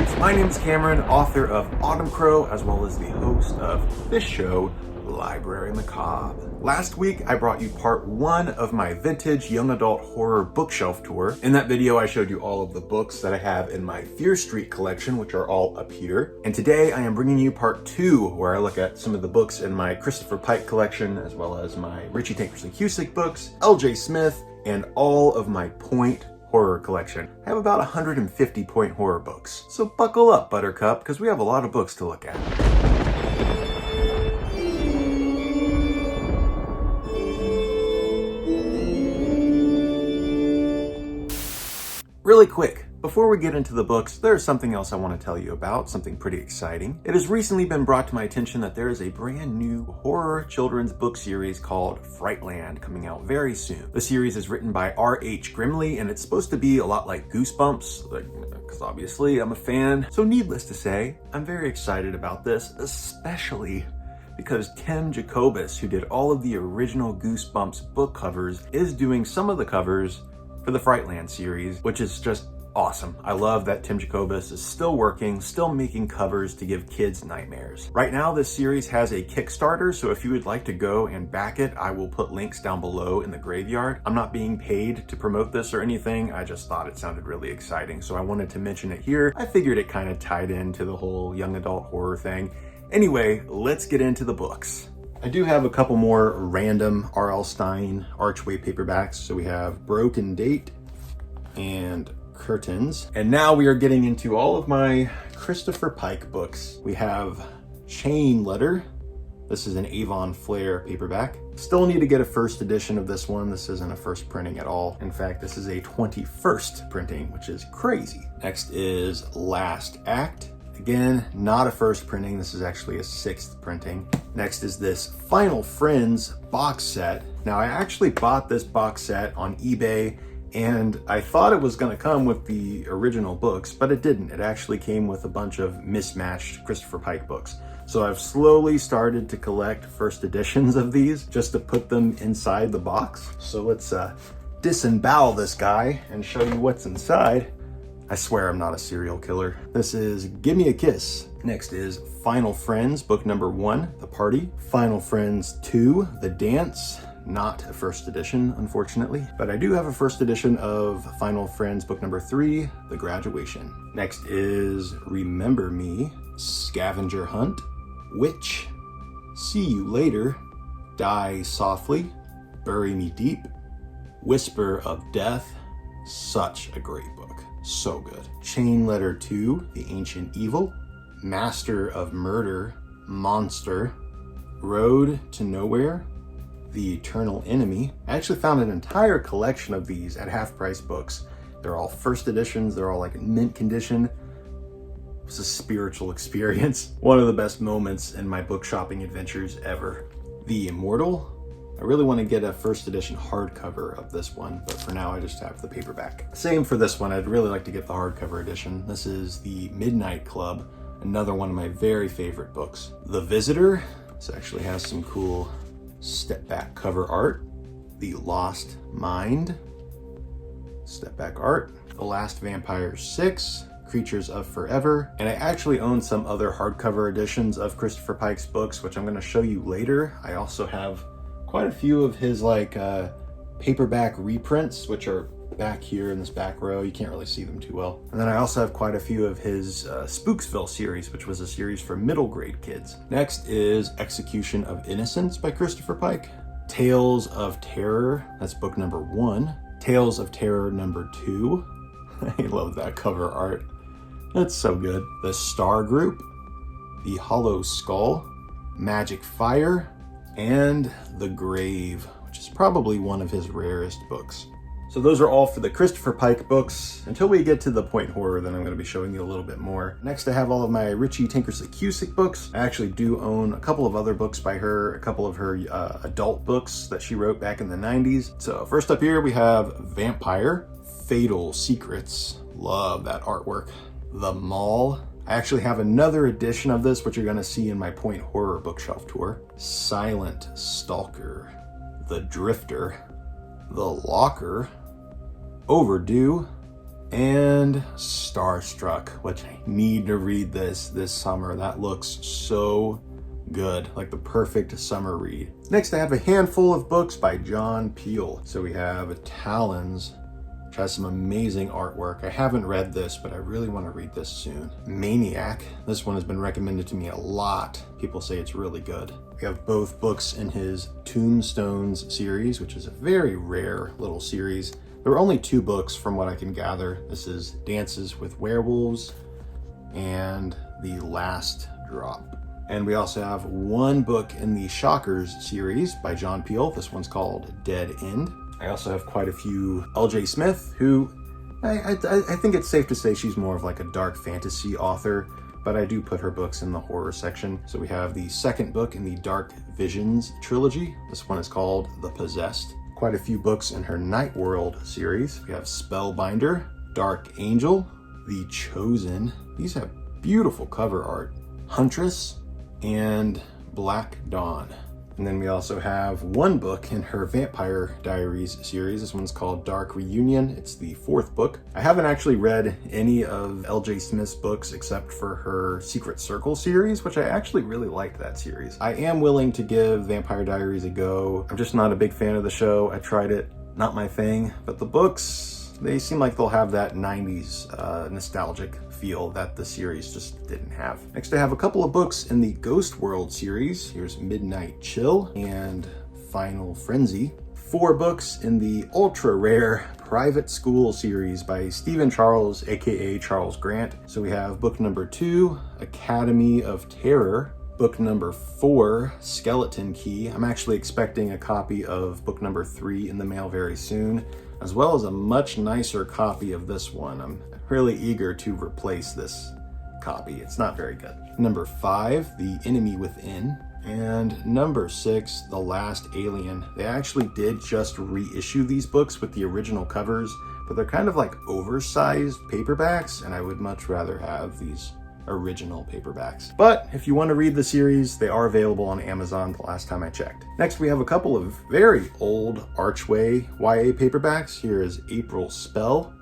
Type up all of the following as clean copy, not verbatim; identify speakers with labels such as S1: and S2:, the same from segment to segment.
S1: Creeps. My name is Cameron, author of Autumn Crow, as well as the host of this show, Library Macabre. Last week, I brought you part one of my vintage young adult horror bookshelf tour. In that video, I showed you all of the books that I have in my Fear Street collection, which are all up here. And today, I am bringing you part two, where I look at some of the books in my Christopher Pike collection, as well as my Richie Tankersley Cusick books, L.J. Smith, and all of my Point horror collection. I have about 150 Point horror books. So buckle up, Buttercup, because we have a lot of books to look at. Really quick, before we get into the books, there's something else I want to tell you about, something pretty exciting. It has recently been brought to my attention that there is a brand new horror children's book series called Frightland coming out very soon. The series is written by R.H. Grimley, and it's supposed to be a lot like Goosebumps, because obviously I'm a fan. So needless to say, I'm very excited about this, especially because Tim Jacobus, who did all of the original Goosebumps book covers, is doing some of the covers for the Frightland series, which is just awesome. I love that Tim Jacobus is still working, still making covers to give kids nightmares. Right now, this series has a Kickstarter, so if you would like to go and back it, I will put links down below in the graveyard. I'm not being paid to promote this or anything. I just thought it sounded really exciting, so I wanted to mention it here. I figured it kind of tied into the whole young adult horror thing. Anyway, let's get into the books. I do have a couple more random R.L. Stine Archway paperbacks. So we have Broken Date and Curtains. And now we are getting into all of my Christopher Pike books. We have Chain Letter. This is an Avon Flair paperback. Still need to get a first edition of this one. This isn't a first printing at all. In fact, this is a 21st printing, which is crazy. Next is Last Act. Again, not a first printing. This is actually a 6th printing. Next is this Final Friends box set. Now, I actually bought this box set on eBay, and I thought it was going to come with the original books, but it didn't. It actually came with a bunch of mismatched Christopher Pike books. So I've slowly started to collect first editions of these just to put them inside the box. So let's disembowel this guy and show you what's inside. I swear I'm not a serial killer. This is Give Me a Kiss. Next is Final Friends, book number 1, The Party. Final Friends 2, The Dance. Not a first edition, unfortunately. But I do have a first edition of Final Friends, book number 3, The Graduation. Next is Remember Me, Scavenger Hunt, Witch, See You Later, Die Softly, Bury Me Deep, Whisper of Death. Such a great book. So good. Chain Letter 2, The Ancient Evil, Master of Murder, Monster, Road to Nowhere, The Eternal Enemy. I actually found an entire collection of these at Half Price Books. They're all first editions. They're all like in mint condition. It was a spiritual experience. One of the best moments in my book shopping adventures ever. The Immortal. I really want to get a first edition hardcover of this one, but for now I just have the paperback. Same for this one. I'd really like to get the hardcover edition. This is The Midnight Club, another one of my very favorite books. The Visitor. This actually has some cool step back cover art. The Lost Mind, step back art. The Last Vampire 6, Creatures of Forever. And I actually own some other hardcover editions of Christopher Pike's books, which I'm going to show you later. I also have quite a few of his paperback reprints, which are back here in this back row. You can't really see them too well. And then I also have quite a few of his Spooksville series, which was a series for middle grade kids. Next is Execution of Innocence by Christopher Pike. Tales of Terror, that's book number 1. Tales of Terror number 2. I love that cover art. That's so good. The Star Group, The Hollow Skull, Magic Fire, and The Grave, which is probably one of his rarest books. So those are all for the Christopher Pike books. Until we get to the Point horror, then I'm going to be showing you a little bit more. Next, I have all of my Richie Tankersley Cusick books. I actually do own a couple of other books by her, a couple of her adult books that she wrote back in the 90s. So first up here, we have Vampire, Fatal Secrets. Love that artwork. The Mall. I actually have another edition of this, which you're going to see in my Point horror bookshelf tour. Silent Stalker, The Drifter, The Locker, Overdue, and Starstruck, which I need to read this summer. That looks so good, like the perfect summer read. Next, I have a handful of books by John Peel. So we have Talons, which has some amazing artwork. I haven't read this, but I really want to read this soon. Maniac, this one has been recommended to me a lot. People say it's really good. We have both books in his Tombstones series, which is a very rare little series. There were only 2 books from what I can gather. This is Dances with Werewolves and The Last Drop. And we also have 1 book in the Shockers series by John Peel. This one's called Dead End. I also have quite a few L.J. Smith, who I think it's safe to say she's more of like a dark fantasy author, but I do put her books in the horror section. So we have the 2nd book in the Dark Visions trilogy. This one is called The Possessed. Quite a few books in her Night World series. We have Spellbinder, Dark Angel, The Chosen. These have beautiful cover art. Huntress, and Black Dawn. And then we also have 1 book in her Vampire Diaries series. This one's called Dark Reunion. It's the 4th book. I haven't actually read any of L.J. Smith's books except for her Secret Circle series, which I actually really liked that series. I am willing to give Vampire Diaries a go. I'm just not a big fan of the show. I tried it, not my thing, but the books, they seem like they'll have that 90s nostalgic feel that the series just didn't have. Next, I have a couple of books in the Ghost World series. Here's Midnight Chill and Final Frenzy. 4 books in the ultra rare Private School series by Stephen Charles, aka Charles Grant. So we have book number 2, Academy of Terror. Book number 4, Skeleton Key. I'm actually expecting a copy of book number 3 in the mail very soon, as well as a much nicer copy of this one. I'm really eager to replace this copy. It's not very good. Number 5, The Enemy Within. And number 6, The Last Alien. They actually did just reissue these books with the original covers, but they're kind of like oversized paperbacks, and I would much rather have these original paperbacks. But if you want to read the series, they are available on Amazon the last time I checked. Next, we have a couple of very old Archway YA paperbacks. Here is April Spell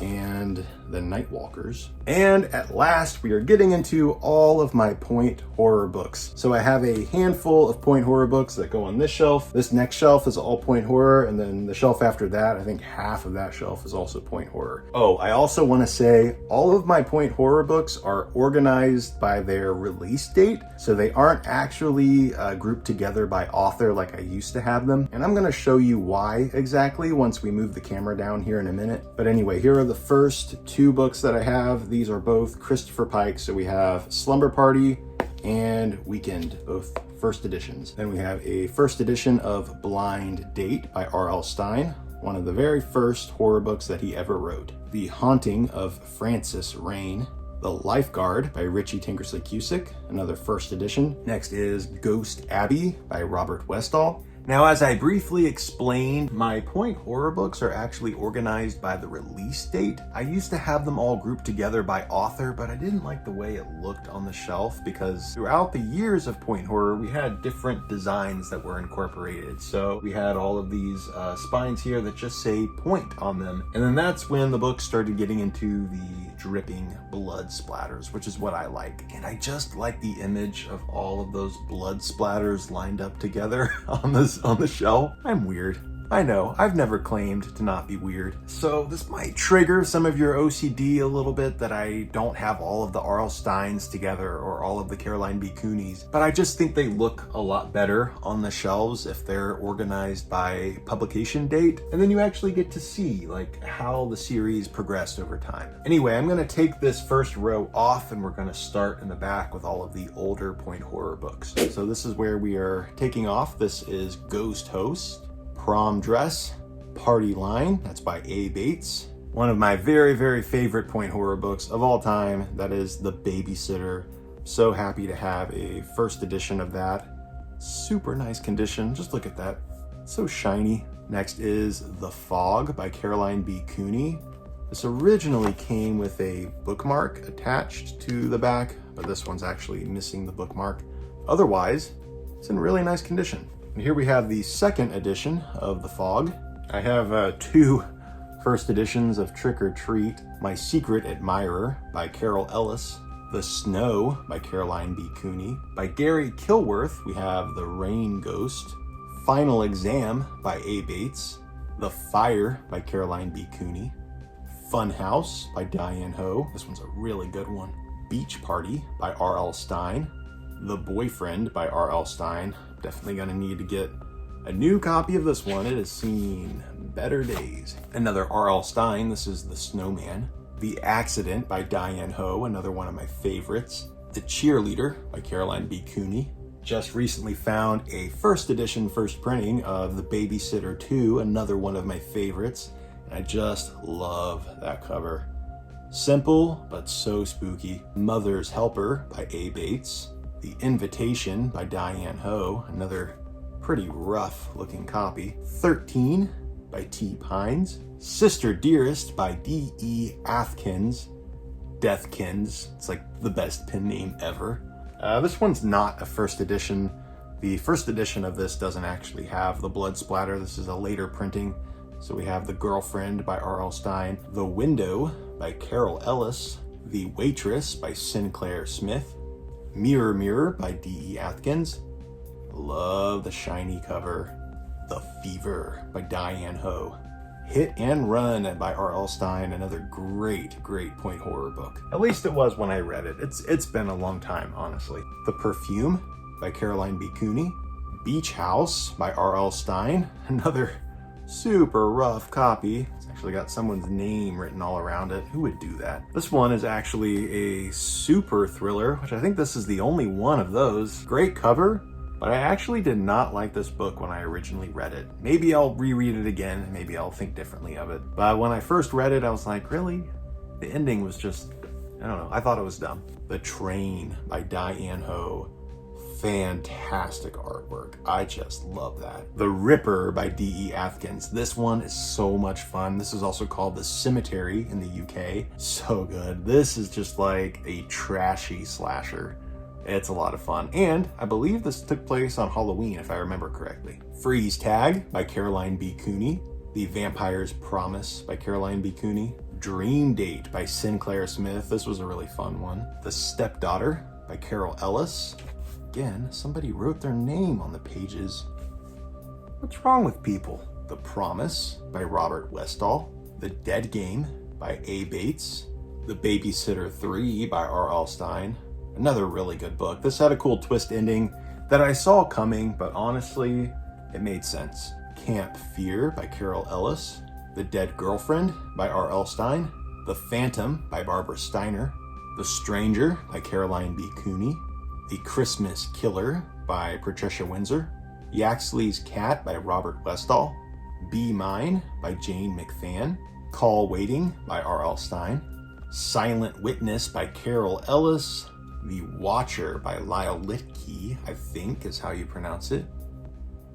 S1: and The Nightwalkers. And at last, we are getting into all of my point horror books. So I have a handful of point horror books that go on this shelf. This next shelf is all point horror, and then the shelf after that, I think half of that shelf is also point horror. Oh, I also want to say all of my point horror books are organized by their release date, so they aren't actually grouped together by author like I used to have them. And I'm going to show you why exactly once we move the camera down here in a minute. But anyway, here are the first 2 books that I have. These are both Christopher Pike. So we have Slumber Party and Weekend, both first editions. Then we have a first edition of Blind Date by R.L. Stine, one of the very first horror books that he ever wrote. The Haunting of Francis Rain. The Lifeguard by Richie Tankersley Cusick, another first edition. Next is Ghost Abbey by Robert Westall. Now, as I briefly explained, my point horror books are actually organized by the release date. I used to have them all grouped together by author, but I didn't like the way it looked on the shelf because throughout the years of point horror, we had different designs that were incorporated. So we had all of these spines here that just say point on them. And then that's when the book started getting into the dripping blood splatters, which is what I like. And I just like the image of all of those blood splatters lined up together on the shelf. I'm weird. I know, I've never claimed to not be weird. So this might trigger some of your OCD a little bit that I don't have all of the R.L. Stines together or all of the Caroline B. Coonies, but I just think they look a lot better on the shelves if they're organized by publication date. And then you actually get to see like how the series progressed over time. Anyway, I'm gonna take this first row off and we're gonna start in the back with all of the older point horror books. So this is where we are taking off. This is Ghost Host, Prom Dress, Party Line, that's by A. Bates. One of my very, very favorite point horror books of all time, that is The Babysitter. So happy to have a first edition of that. Super nice condition, just look at that, so shiny. Next is The Fog by Caroline B. Cooney. This originally came with a bookmark attached to the back, but this one's actually missing the bookmark. Otherwise, it's in really nice condition. And here we have the second edition of The Fog. I have 2 First editions of Trick or Treat, My Secret Admirer by Carol Ellis, The Snow by Caroline B. Cooney. By Gary Kilworth, we have The Rain Ghost. Final Exam by A. Bates. The Fire by Caroline B. Cooney. Fun House by Diane Ho. This one's a really good one. Beach Party by R.L. Stine. The Boyfriend by R.L. Stine. Definitely gonna need to get a new copy of this one. It has seen better days. Another R.L. Stine, this is The Snowman. The Accident by Diane Ho, another one of my favorites. The Cheerleader by Caroline B. Cooney. Just recently found a first edition, first printing of The Babysitter 2, another one of my favorites. And I just love that cover. Simple, but so spooky. Mother's Helper by A. Bates. The Invitation by Diane Ho, another pretty rough looking copy. 13 by T. Pines. Sister Dearest by D.E. Athkins. Deathkins, it's like the best pen name ever. This one's not a first edition. The first edition of this doesn't actually have the blood splatter. This is a later printing. So we have The Girlfriend by R.L. Stine. The Window by Carol Ellis. The Waitress by Sinclair Smith. Mirror Mirror by D.E. Athkins. Love the shiny cover. The Fever by Diane Ho. Hit and Run by R.L. Stine, another great point horror book. At least it was when I read it. It's been a long time, honestly. The Perfume by Caroline B. Cooney. Beach House by R.L. Stine, another super rough copy. It's actually got someone's name written all around it. Who would do that? This one is actually a super thriller, which I think this is the only one of those. Great cover. But I actually did not like this book when I originally read it. Maybe I'll reread it again, maybe I'll think differently of it. But when I first read it, I was like, really? The ending was just, I don't know, I thought it was dumb. The Train by Diane Ho. Fantastic artwork. I just love that. The Ripper by D.E. Athkins. This one is so much fun. This is also called The Cemetery in the UK. So good. This is just like a trashy slasher. It's a lot of fun. And I believe this took place on Halloween, if I remember correctly. Freeze Tag by Caroline B. Cooney. The Vampire's Promise by Caroline B. Cooney. Dream Date by Sinclair Smith. This was a really fun one. The Stepdaughter by Carol Ellis. Again, somebody wrote their name on the pages. What's wrong with people? The Promise by Robert Westall. The Dead Game by A. Bates. The Babysitter 3 by R.L. Stine. Another really good book. This had a cool twist ending that I saw coming, but honestly, it made sense. Camp Fear by Carol Ellis. The Dead Girlfriend by R.L. Stine. The Phantom by Barbara Steiner. The Stranger by Caroline B. Cooney. The Christmas Killer by Patricia Windsor. Yaxley's Cat by Robert Westall. Be Mine by Jane McFan. Call Waiting by R.L. Stine. Silent Witness by Carol Ellis. The Watcher by Lyle Litke, I think is how you pronounce it.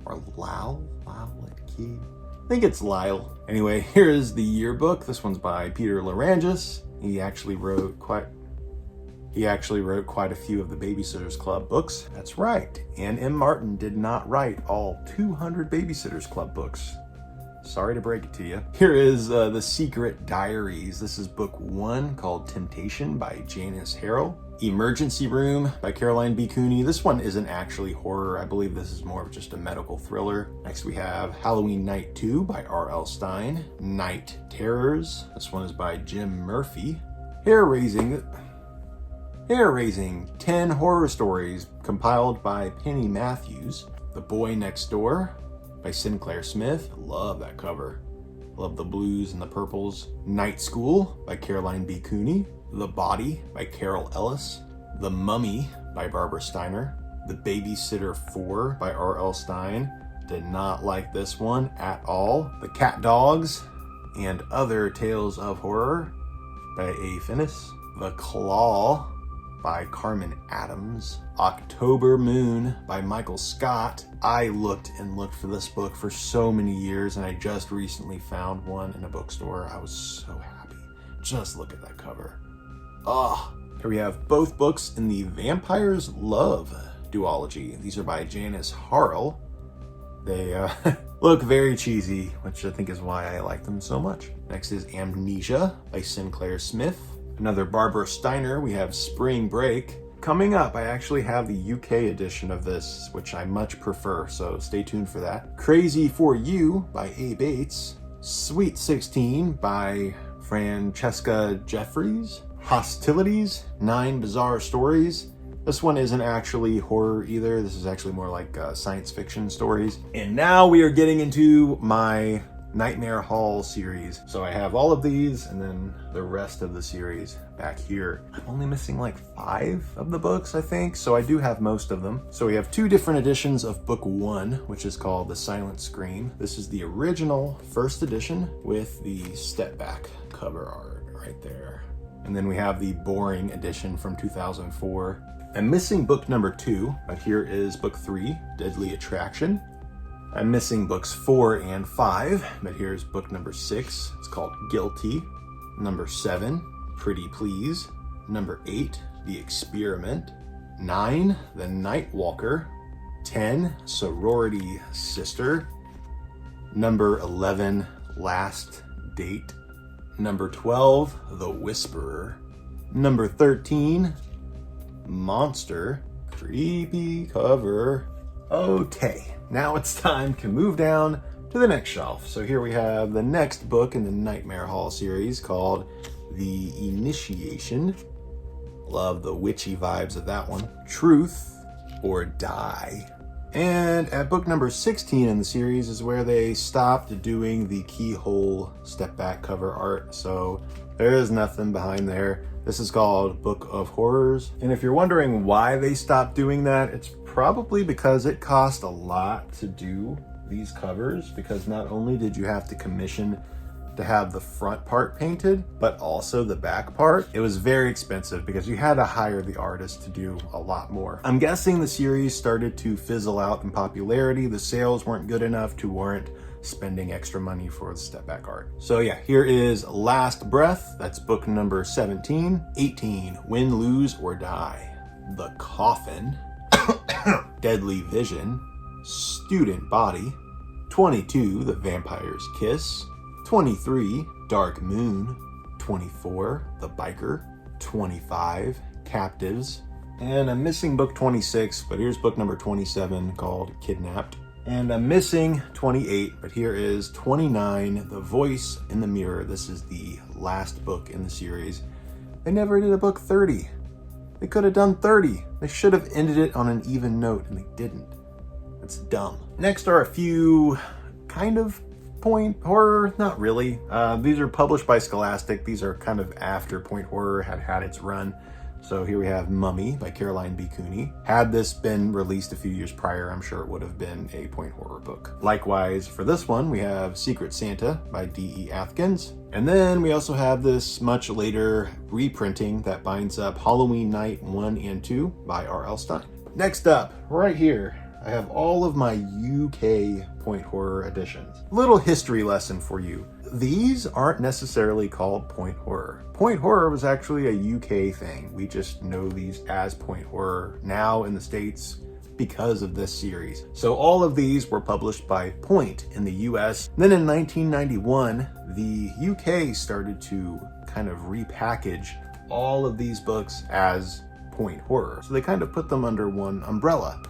S1: Or Lyle Litke? I think it's Lyle. Anyway, here is the yearbook. This one's by Peter Larangis. He actually wrote quite a few of the Babysitters Club books. That's right. Ann M. Martin did not write all 200 Babysitters Club books. Sorry to break it to you. Here is The Secret Diaries. This is book 1 called Temptation by Janice Harrell. Emergency Room by Caroline B. Cooney. This one isn't actually horror. I believe this is more of just a medical thriller. Next we have Halloween Night 2 by R.L. Stine. Night Terrors. This one is by Jim Murphy. Hair Raising 10 Horror Stories compiled by Penny Matthews. The Boy Next Door by Sinclair Smith. Love that cover. Love the blues and the purples. Night School by Caroline B. Cooney. The Body by Carol Ellis. The Mummy by Barbara Steiner. The Babysitter 4 by R.L. Stine. Did not like this one at all. The Cat Dogs and Other Tales of Horror by A. Finnis. The Claw by Carmen Adams. October Moon by Michael Scott. I looked for this book for so many years, and I just recently found one in a bookstore. I was so happy. Just look at that cover. Here we have both books in the Vampire's Love duology. These are by Janice Harrell. They look very cheesy, which I think is why I like them so much. Next is Amnesia by Sinclair Smith. Another Barbara Steiner, we have Spring Break. Coming up, I actually have the UK edition of this, which I much prefer, so stay tuned for that. Crazy for You by A. Bates. Sweet 16 by Francesca Jeffries. Hostilities, 9 Bizarre Stories. This one isn't actually horror either. This is actually more like science fiction stories. And now we are getting into my Nightmare Hall series. So I have all of these and then the rest of the series back here. I'm only missing like 5 of the books, I think. So I do have most of them. So we have 2 different editions of book 1, which is called The Silent Scream. This is the original first edition with the step back cover art right there. And then we have the boring edition from 2004. I'm missing book number 2, but here is book 3, Deadly Attraction. I'm missing books 4 and 5, but here's book number 6. It's called Guilty. Number 7, Pretty Please. Number 8, The Experiment. 9, The Night Walker. 10, Sorority Sister. Number 11, Last Date. Number 12, The Whisperer. Number 13, Monster. Creepy cover. Okay, now it's time to move down to the next shelf. So here we have the next book in the Nightmare Hall series called The Initiation. Love the witchy vibes of that one. Truth or Die. And at book number 16 in the series is where they stopped doing the keyhole step back cover art. So there is nothing behind there. This is called Book of Horrors. And if you're wondering why they stopped doing that, it's probably because it cost a lot to do these covers, because not only did you have to commission to have the front part painted, but also the back part. It was very expensive because you had to hire the artist to do a lot more. I'm guessing the series started to fizzle out in popularity. The sales weren't good enough to warrant spending extra money for the step back art. So yeah, here is Last Breath. That's book number 17. 18, Win, Lose, or Die. The Coffin. Deadly Vision. Student Body. 22, The Vampire's Kiss. 23, Dark Moon. 24, The Biker. 25, Captives. And I'm missing book 26, but here's book number 27 called Kidnapped. And I'm missing 28, but here is 29, The Voice in the Mirror. This is the last book in the series. They never did a book 30. They could have done 30. They should have ended it on an even note, and they didn't. That's dumb. Next are a few kind of point horror, not really. These are published by Scholastic. These are kind of after point horror had its run. So here we have Mummy by Caroline B. Cooney. Had this been released a few years prior, I'm sure it would have been a point horror book. Likewise, for this one, we have Secret Santa by D.E. Atkins. And then we also have this much later reprinting that binds up Halloween Night 1 and 2 by R.L. Stine. Next up, right here, I have all of my UK point horror editions. Little history lesson for you. These aren't necessarily called point horror. Point horror was actually a UK thing. We just know these as point horror now in the States because of this series. So all of these were published by Point in the US. Then in 1991, the UK started to kind of repackage all of these books as point horror. So they kind of put them under one umbrella.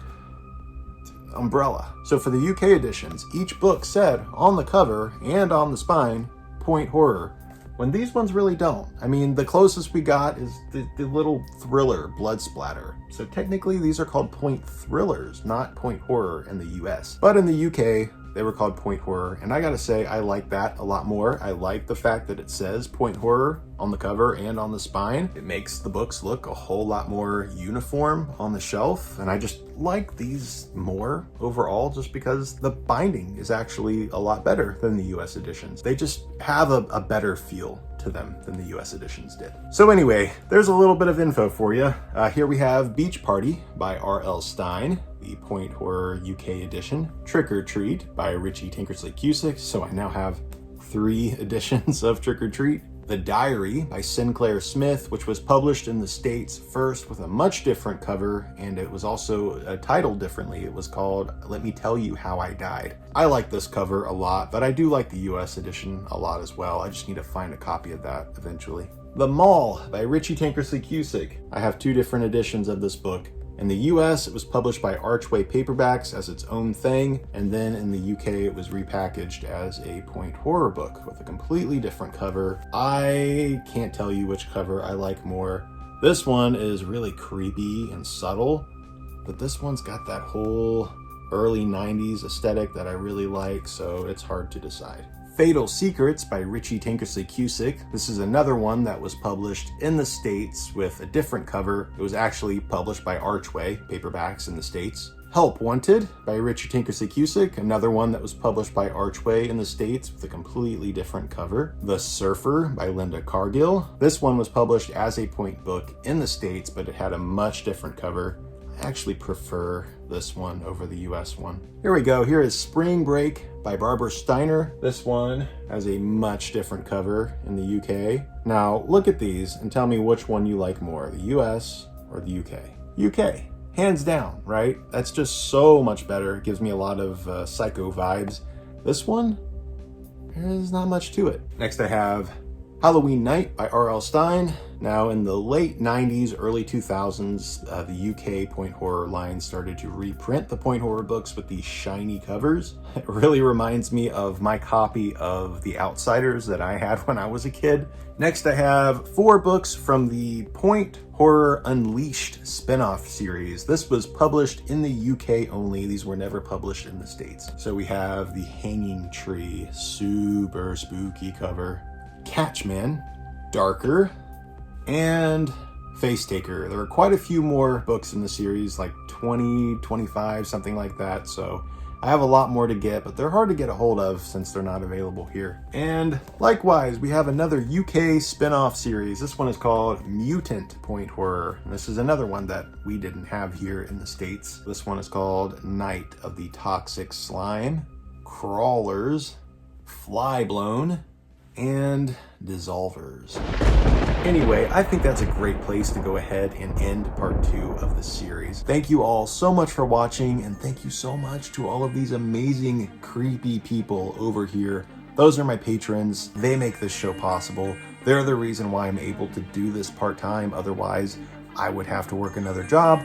S1: So for the UK editions, each book said on the cover and on the spine, point horror, when these ones really don't. I mean, the closest we got is the little thriller, blood splatter. So technically these are called point thrillers, not point horror in the US. But in the UK, they were called point horror, and I gotta say, I like that a lot more. I like the fact that it says point horror on the cover and on the spine. It makes the books look a whole lot more uniform on the shelf, and I just like these more overall just because the binding is actually a lot better than the US editions. They just have a better feel to them than the US editions did. So anyway, there's a little bit of info for you. Here we have Beach Party by R.L. Stine, the Point Horror UK edition. Trick or Treat by Richie Tankersley Cusick. So I now have 3 editions of Trick or Treat. The Diary by Sinclair Smith, which was published in the States first with a much different cover, and it was also titled differently. It was called Let Me Tell You How I Died. I like this cover a lot, but I do like the US edition a lot as well. I just need to find a copy of that eventually. The Mall by Richie Tankersley Cusick. I have 2 different editions of this book. In the US, it was published by Archway Paperbacks as its own thing, and then in the UK, it was repackaged as a point horror book with a completely different cover. I can't tell you which cover I like more. This one is really creepy and subtle, but this one's got that whole early 90s aesthetic that I really like, so it's hard to decide. Fatal Secrets by Richie Tankersley Cusick. This is another one that was published in the States with a different cover. It was actually published by Archway Paperbacks in the States. Help Wanted by Richie Tankersley Cusick, another one that was published by Archway in the States with a completely different cover. The Surfer by Linda Cargill. This one was published as a point book in the States, but it had a much different cover. I actually prefer this one over the US one. Here we go. Here is Spring Break by Barbara Steiner. This one has a much different cover in the UK. Now look at these and tell me which one you like more, the US or the UK. UK, hands down, right? That's just so much better. It gives me a lot of Psycho vibes. This one, there's not much to it. Next I have Halloween Night by R.L. Stine. Now in the late 90s, early 2000s, the UK point horror line started to reprint the point horror books with these shiny covers. It really reminds me of my copy of The Outsiders that I had when I was a kid. Next I have 4 books from the Point Horror Unleashed spin-off series. This was published in the UK only. These were never published in the States. So we have The Hanging Tree, super spooky cover. Catchman, darker, and Face Taker. There are quite a few more books in the series, like 20, 25, something like that. So I have a lot more to get, but they're hard to get a hold of since they're not available here. And likewise, we have another UK spin-off series. This one is called Mutant Point Horror. And this is another one that we didn't have here in the States. This one is called Night of the Toxic Slime, Crawlers, Flyblown, and Dissolvers. Anyway, I think that's a great place to go ahead and end part 2 of the series. Thank you all so much for watching, and thank you so much to all of these amazing, creepy people over here. Those are my patrons. They make this show possible. They're the reason why I'm able to do this part-time. Otherwise, I would have to work another job,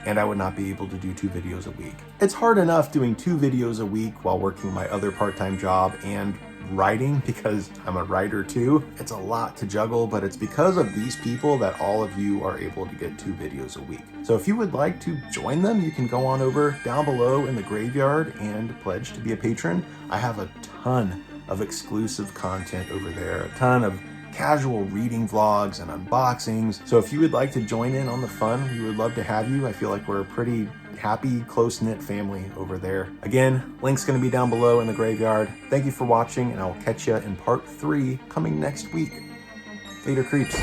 S1: and I would not be able to do 2 videos a week. It's hard enough doing 2 videos a week while working my other part-time job and writing, because I'm a writer too. It's a lot to juggle, but it's because of these people that all of you are able to get 2 videos a week. So if you would like to join them, you can go on over down below in the graveyard and pledge to be a patron. I have a ton of exclusive content over there, a ton of casual reading vlogs and unboxings. So if you would like to join in on the fun, we would love to have you. I feel like we're a pretty happy, close-knit family over there. Again, link's gonna be down below in the graveyard. Thank you for watching, and I will catch you in part 3 coming next week. Later, creeps.